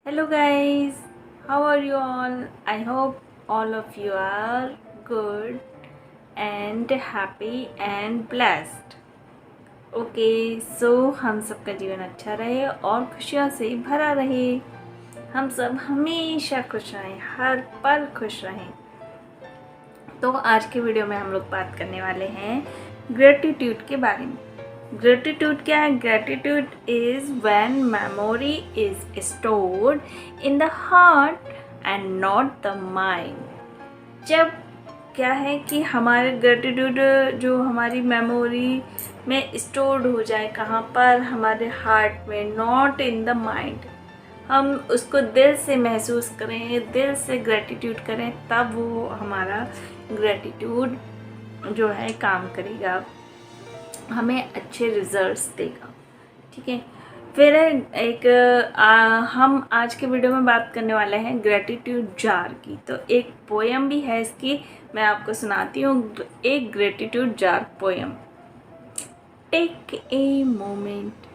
Hello guys, how are you all? I hope all of you are good and happy and blessed. Okay so हम सबका जीवन अच्छा रहे और खुशियों से भरा रहे। हम सब हमेशा खुश रहें, हर पल खुश रहें। तो आज के वीडियो में हम लोग बात करने वाले हैं ग्रेटिट्यूड के बारे में। ग्रेटिट्यूड क्या है? Gratitude is when memory is stored in the heart and not the mind. जब क्या है कि हमारे ग्रेटिट्यूड जो हमारी मेमोरी में स्टोर्ड हो जाए, कहाँ पर? हमारे हार्ट में, नॉट इन द माइंड। हम उसको दिल से महसूस करें, दिल से ग्रेटिट्यूड करें, तब वो हमारा ग्रेटिट्यूड जो है काम करेगा, हमें अच्छे रिजल्ट्स देगा। ठीक है, फिर हम आज के वीडियो में बात करने वाले हैं ग्रेटिट्यूड जार की। तो एक पोएम भी है इसकी, मैं आपको सुनाती हूँ एक gratitude jar poem. Take a moment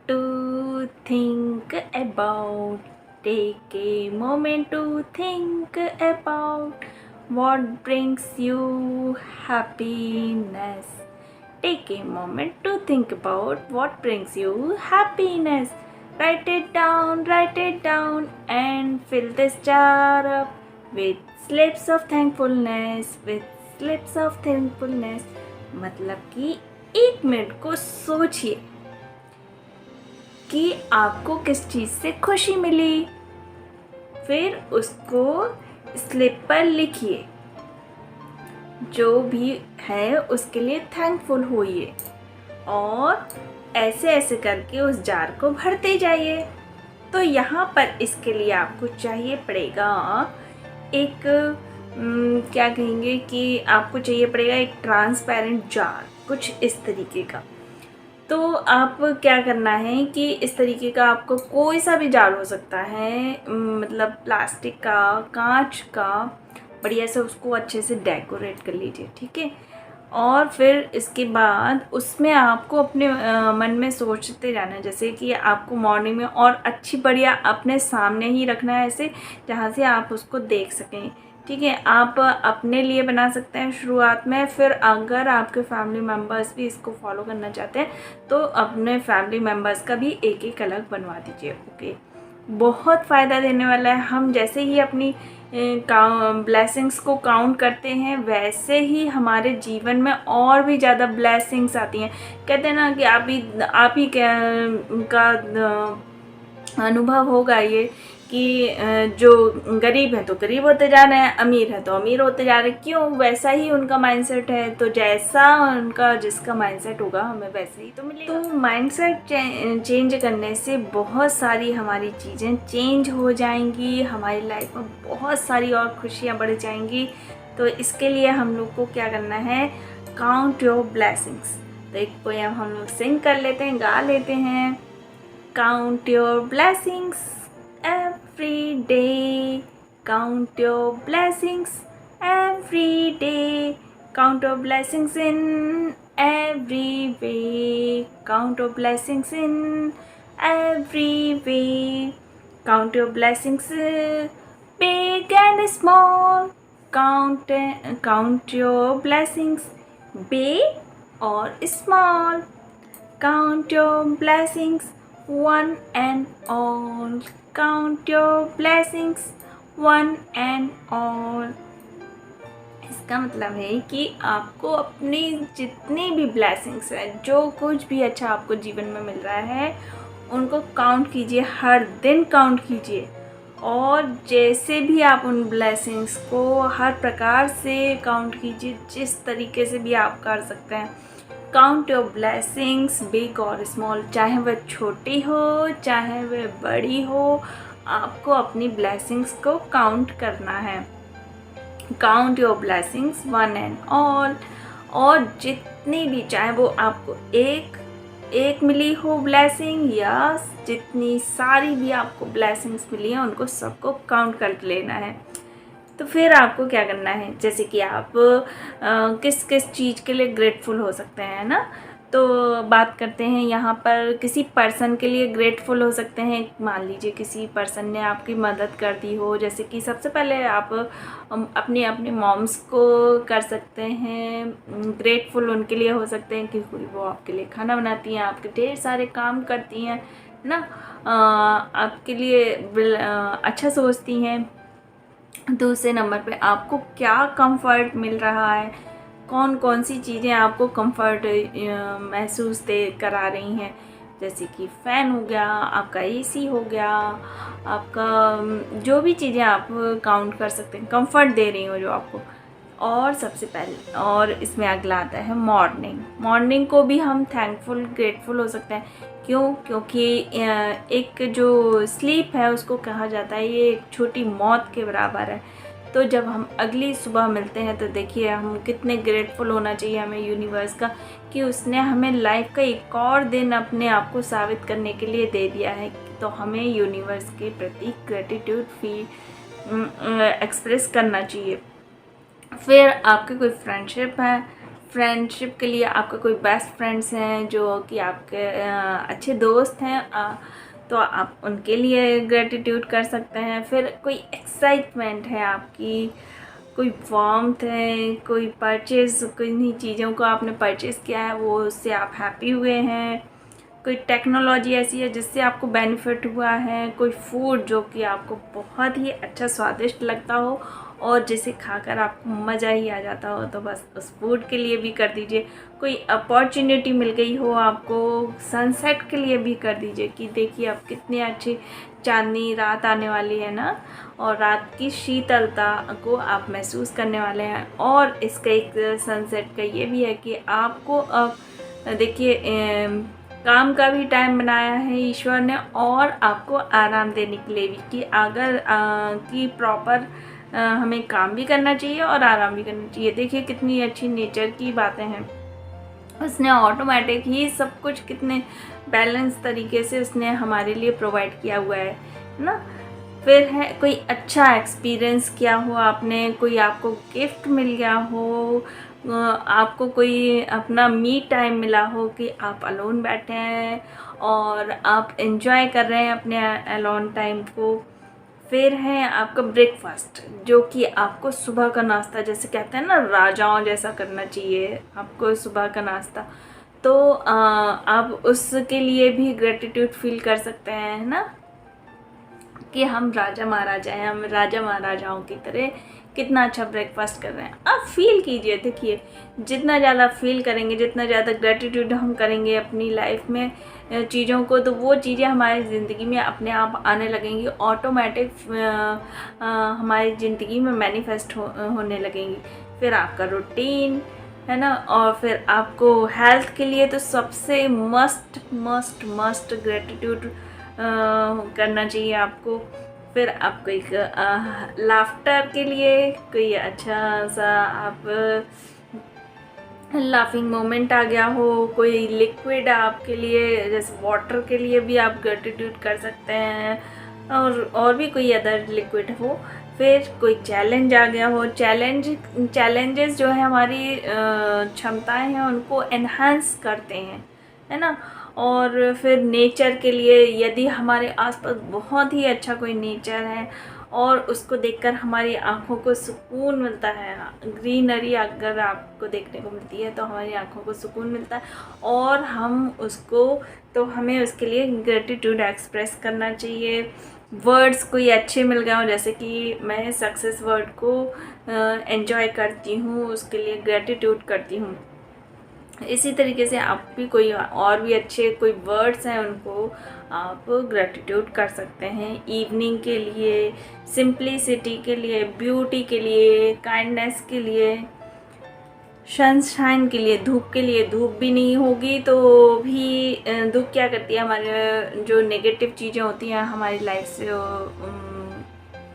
to think about, take a moment to think about what brings you happiness. Take a moment to think about what brings you happiness. Write it down and fill this jar up with slips of thankfulness, मतलब कि 1 minute को सोचिए कि आपको किस चीज़ से खुशी मिली, फिर उसको स्लिप पर लिखिए। जो भी है उसके लिए थैंकफुल होइए और ऐसे ऐसे करके उस जार को भरते जाइए। तो यहाँ पर इसके लिए आपको चाहिए पड़ेगा एक क्या कहेंगे कि आपको चाहिए पड़ेगा एक ट्रांसपेरेंट जार, कुछ इस तरीके का। तो आप क्या करना है कि इस तरीके का आपको कोई सा भी जार हो सकता है, मतलब प्लास्टिक का, कांच का, बढ़िया से उसको अच्छे से डेकोरेट कर लीजिए। ठीक है, और फिर इसके बाद उसमें आपको अपने मन में सोचते जाना है, जैसे कि आपको मॉर्निंग में, और अच्छी बढ़िया अपने सामने ही रखना है, ऐसे जहाँ से आप उसको देख सकें। ठीक है, आप अपने लिए बना सकते हैं शुरुआत में, फिर अगर आपके फैमिली मेम्बर्स भी इसको फॉलो करना चाहते हैं तो अपने फैमिली मेम्बर्स का भी एक एक अलग बनवा दीजिए। ओके, बहुत फ़ायदा देने वाला है। हम जैसे ही अपनी ब्लेसिंग्स को काउंट करते हैं, वैसे ही हमारे जीवन में और भी ज़्यादा ब्लेसिंग्स आती हैं। कहते हैं ना कि आप ही का अनुभव होगा ये कि जो गरीब हैं तो गरीब होते जा रहे हैं, अमीर हैं तो अमीर होते जा रहे हैं। क्यों? वैसा ही उनका माइंडसेट है, तो जैसा उनका जिसका माइंडसेट होगा हमें वैसे ही तो मिलेगा। तो माइंडसेट चेंज करने से बहुत सारी हमारी चीज़ें चेंज हो जाएंगी, हमारी लाइफ में बहुत सारी और खुशियाँ बढ़ जाएंगी। तो इसके लिए हम लोग को क्या करना है? Count your blessings. तो एक पोएम हम लोग सिंग कर लेते हैं, गा लेते हैं। Count your blessings every day. Count your blessings every day. Count your blessings in every way. Count your blessings in every way. Count your blessings big and small. Count your blessings big or small. Count your blessings one and all. Count your blessings one and all. इसका मतलब है कि आपको अपनी जितनी भी blessings है, जो कुछ भी अच्छा आपको जीवन में मिल रहा है, उनको काउंट कीजिए, हर दिन काउंट कीजिए। और जैसे भी आप उन ब्लेसिंग्स को हर प्रकार से काउंट कीजिए, जिस तरीके से भी आप कर सकते हैं। काउंट योर ब्लेसिंग्स बिग और स्मॉल, चाहे वह छोटी हो चाहे वह बड़ी हो, आपको अपनी ब्लेसिंग्स को काउंट करना है। Count your blessings one and all. और जितनी भी, चाहे वो आपको एक मिली हो ब्लेसिंग या जितनी सारी भी आपको ब्लेसिंग्स मिली हैं, उनको सबको काउंट कर लेना है। तो फिर आपको क्या करना है, जैसे कि आप किस किस चीज़ के लिए ग्रेटफुल हो सकते हैं ना, तो बात करते हैं यहाँ पर किसी पर्सन के लिए ग्रेटफुल हो सकते हैं। मान लीजिए किसी पर्सन ने आपकी मदद कर दी हो, जैसे कि सबसे पहले आप अपनी अपनी मॉम्स को कर सकते हैं ग्रेटफुल, उनके लिए हो सकते हैं कि वो आपके लिए खाना बनाती हैं, आपके ढेर सारे काम करती हैं, है ना, आपके लिए अच्छा सोचती हैं। दूसरे नंबर पे आपको क्या कंफर्ट मिल रहा है, कौन कौन सी चीज़ें आपको कंफर्ट महसूस दे करा रही हैं, जैसे कि फ़ैन हो गया, आपका एसी हो गया, आपका जो भी चीज़ें आप काउंट कर सकते हैं कंफर्ट दे रही हो जो आपको। और सबसे पहले और इसमें अगला आता है मॉर्निंग को भी हम थैंकफुल ग्रेटफुल हो सकते हैं। क्यों? क्योंकि एक जो स्लीप है उसको कहा जाता है ये एक छोटी मौत के बराबर है। तो जब हम अगली सुबह मिलते हैं तो देखिए हम कितने ग्रेटफुल होना चाहिए हमें यूनिवर्स का कि उसने हमें लाइफ का एक और दिन अपने आप को साबित करने के लिए दे दिया है। तो हमें यूनिवर्स के प्रति ग्रेटिट्यूड फील एक्सप्रेस करना चाहिए। फिर आपके कोई फ्रेंडशिप है, फ्रेंडशिप के लिए आपके कोई बेस्ट फ्रेंड्स हैं जो कि आपके अच्छे दोस्त हैं, तो आप उनके लिए ग्रेटिट्यूड कर सकते हैं। फिर कोई एक्साइटमेंट है आपकी, कोई वार्मथ है, कोई परचेज़, किन्हीं चीज़ों को आपने परचेज़ किया है वो उससे आप हैप्पी हुए हैं, कोई टेक्नोलॉजी ऐसी है जिससे आपको बेनिफिट हुआ है, कोई फूड जो कि आपको बहुत ही अच्छा स्वादिष्ट लगता हो और जिसे खाकर आपको मज़ा ही आ जाता हो, तो बस उस फूड के लिए भी कर दीजिए। कोई अपॉर्चुनिटी मिल गई हो आपको सनसेट के लिए भी कर दीजिए कि देखिए अब कितनी अच्छी चांदनी रात आने वाली है ना, और रात की शीतलता को आप महसूस करने वाले हैं। और इसका एक सनसेट का ये भी है कि आपको अब देखिए काम का भी टाइम बनाया है ईश्वर ने और आपको आराम देने के लिए भी कि अगर कि प्रॉपर हमें काम भी करना चाहिए और आराम भी करना चाहिए। देखिए कितनी अच्छी नेचर की बातें हैं, उसने ऑटोमेटिक ही सब कुछ कितने बैलेंस तरीके से उसने हमारे लिए प्रोवाइड किया हुआ है ना। फिर है कोई अच्छा एक्सपीरियंस किया हो आपने, कोई आपको गिफ्ट मिल गया हो, आपको कोई अपना मी टाइम मिला हो कि आप अलोन बैठे हैं और आप एंजॉय कर रहे हैं अपने अलोन टाइम को। फिर है आपका ब्रेकफास्ट जो कि आपको सुबह का नाश्ता, जैसे कहते हैं ना राजाओं जैसा करना चाहिए आपको सुबह का नाश्ता, तो आप उसके लिए भी ग्रेटिट्यूड फील कर सकते हैं, है ना, कि हम राजा महाराजा हैं, हम राजा महाराजाओं की तरह कितना अच्छा ब्रेकफास्ट कर रहे हैं। आप फील कीजिए, देखिए जितना ज़्यादा फील करेंगे, जितना ज़्यादा ग्रेटिट्यूड हम करेंगे अपनी लाइफ में चीज़ों को, तो वो चीज़ें हमारी ज़िंदगी में अपने आप आने लगेंगी, ऑटोमेटिक हमारी ज़िंदगी में मैनिफेस्ट होने लगेंगी। फिर आपका रूटीन है ना, और फिर आपको हेल्थ के लिए तो सबसे मस्ट मस्ट मस्ट ग्रेटिट्यूड करना चाहिए आपको। फिर आपको एक लाफ्टर के लिए कोई अच्छा सा आप लाफिंग मोमेंट आ गया हो, कोई लिक्विड आपके लिए जैसे वाटर के लिए भी आप ग्रेटिट्यूड कर सकते हैं, और भी कोई अदर लिक्विड हो। फिर कोई चैलेंज आ गया हो, चैलेंजेस जो है हमारी क्षमताएं हैं उनको एनहांस करते हैं, है ना। और फिर नेचर के लिए यदि हमारे आसपास बहुत ही अच्छा कोई नेचर है और उसको देखकर हमारी आँखों को सुकून मिलता है, ग्रीनरी अगर आपको देखने को मिलती है तो हमारी आँखों को सुकून मिलता है, और हम उसको तो हमें उसके लिए ग्रेटिट्यूड एक्सप्रेस करना चाहिए। वर्ड्स कोई अच्छे मिल गए हों, जैसे कि मैं सक्सेस वर्ड को एंजॉय करती हूँ, उसके लिए ग्रेटिट्यूड करती हूँ। इसी तरीके से आप भी कोई और भी अच्छे कोई वर्ड्स हैं उनको आप ग्रेटिट्यूड कर सकते हैं। इवनिंग के लिए, सिंप्लिसिटी के लिए, ब्यूटी के लिए, काइंडनेस के लिए, सनशाइन के लिए, धूप के लिए। धूप भी नहीं होगी तो भी धूप क्या करती है, हमारे जो नेगेटिव चीज़ें होती हैं हमारी लाइफ से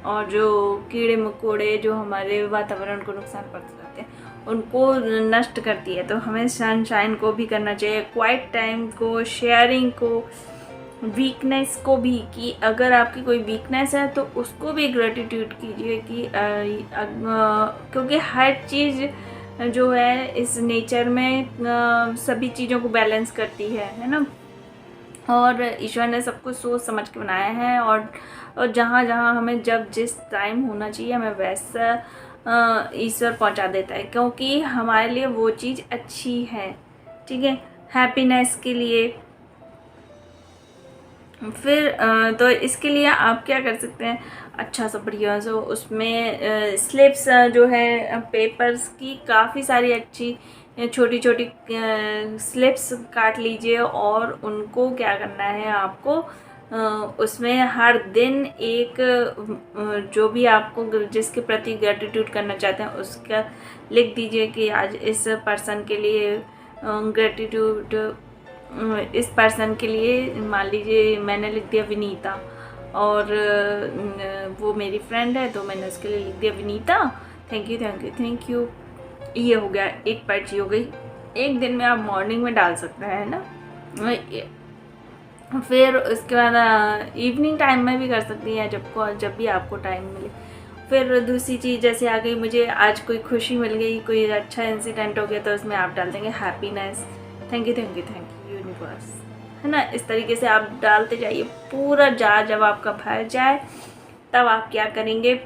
और जो कीड़े मकोड़े जो हमारे वातावरण को नुकसान पहुंचाते हैं उनको नष्ट करती है। तो हमें सनशाइन को भी करना चाहिए, क्वाइट टाइम को, शेयरिंग को, वीकनेस को भी, कि अगर आपकी कोई वीकनेस है तो उसको भी ग्रेटिट्यूड कीजिए कि क्योंकि हर चीज़ जो है इस नेचर में सभी चीज़ों को बैलेंस करती है ना। और ईश्वर ने सब कुछ सोच समझ के बनाया है, और जहाँ जहाँ हमें जब जिस टाइम होना चाहिए हमें वैसा ईश्वर पहुँचा देता है, क्योंकि हमारे लिए वो चीज़ अच्छी है, ठीक है, हैप्पीनेस के लिए। फिर तो इसके लिए आप क्या कर सकते हैं, अच्छा सा बढ़िया सा उसमें स्लिप्स जो है पेपर्स की काफ़ी सारी अच्छी छोटी छोटी स्लिप्स काट लीजिए, और उनको क्या करना है आपको उसमें हर दिन एक जो भी आपको जिसके प्रति ग्रेटिट्यूड करना चाहते हैं उसका लिख दीजिए कि आज इस पर्सन के लिए ग्रेटिट्यूड, इस पर्सन के लिए मान लीजिए मैंने लिख दिया विनीता, और वो मेरी फ्रेंड है तो मैंने उसके लिए लिख दिया Vinita, thank you thank you thank you. ये हो गया, एक पर्ची हो गई। एक दिन में आप मॉर्निंग में डाल सकते हैं ना, फिर उसके बाद इवनिंग टाइम में भी कर सकती हैं, जब भी आपको टाइम मिले। फिर दूसरी चीज़ जैसे आ गई, मुझे आज कोई खुशी मिल गई, कोई अच्छा इंसिडेंट हो गया, तो उसमें आप डाल देंगे happiness, thank you thank you thank you universe, है ना। इस तरीके से आप डालते जाइए पूरा जार। जब आपका भर जाए तब आप क्या करेंगे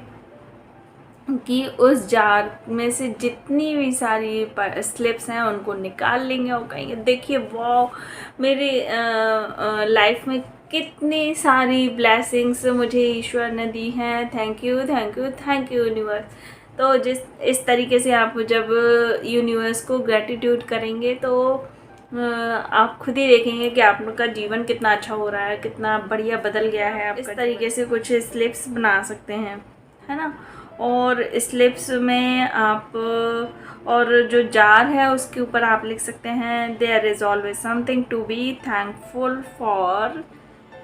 कि उस जार में से जितनी भी सारी स्लिप्स हैं उनको निकाल लेंगे, और कहेंगे देखिए वाह मेरी लाइफ में कितनी सारी ब्लेसिंग्स मुझे ईश्वर ने दी हैं, thank you thank you thank you universe. तो इस तरीके से आप जब यूनिवर्स को ग्रेटिट्यूड करेंगे तो आप खुद ही देखेंगे कि आपका जीवन कितना अच्छा हो रहा है, कितना बढ़िया बदल गया है। आप इस तरीके से कुछ स्लिप्स बना सकते हैं, है ना। और स्लिप्स में आप और जो जार है उसके ऊपर आप लिख सकते हैं there is always something to be thankful for.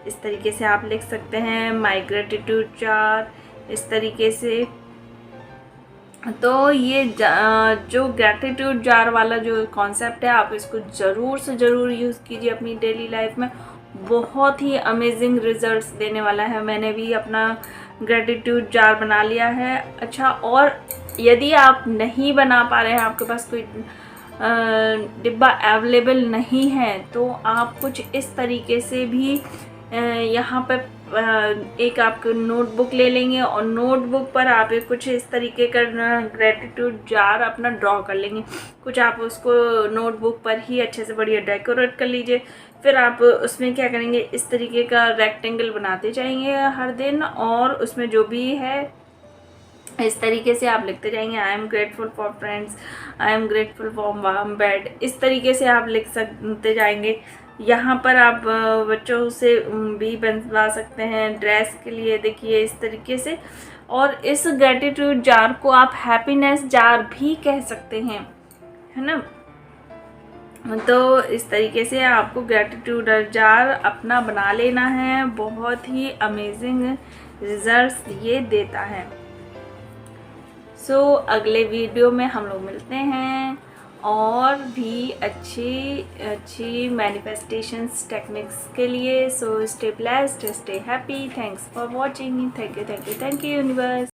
इस तरीके से आप लिख सकते हैं माई ग्रेटिट्यूड जार, इस तरीके से। तो ये जो ग्रेटिट्यूड जार वाला जो कॉन्सेप्ट है आप इसको ज़रूर से ज़रूर यूज़ कीजिए अपनी डेली लाइफ में, बहुत ही अमेजिंग रिजल्ट्स देने वाला है। मैंने भी अपना ग्रेटिट्यूड जार बना लिया है। अच्छा, और यदि आप नहीं बना पा रहे हैं, आपके पास कोई डिब्बा अवेलेबल नहीं है, तो आप कुछ इस तरीके से भी यहाँ पर एक आप नोटबुक ले लेंगे, और नोटबुक पर आप कुछ इस तरीके का ग्रेटिट्यूड जार अपना ड्रॉ कर लेंगे। कुछ आप उसको नोटबुक पर ही अच्छे से बढ़िया डेकोरेट कर लीजिए। फिर आप उसमें क्या करेंगे, इस तरीके का रेक्टेंगल बनाते जाएंगे हर दिन, और उसमें जो भी है इस तरीके से आप लिखते जाएंगे I am grateful for friends, I am grateful for warm bed, इस तरीके से आप लिख सकते जाएंगे। यहाँ पर आप बच्चों से भी बनवा सकते हैं ड्रेस के लिए, देखिए इस तरीके से। और इस ग्रेटिट्यूड जार को आप हैप्पीनेस जार भी कह सकते हैं, है ना। तो इस तरीके से आपको ग्रेटिट्यूड जार अपना बना लेना है, बहुत ही अमेजिंग रिजल्ट्स ये देता है। सो अगले वीडियो में हम लोग मिलते हैं और भी अच्छी मैनिफेस्टेशंस टेक्निक्स के लिए। So stay blessed, stay happy, thanks for watching, thank you universe.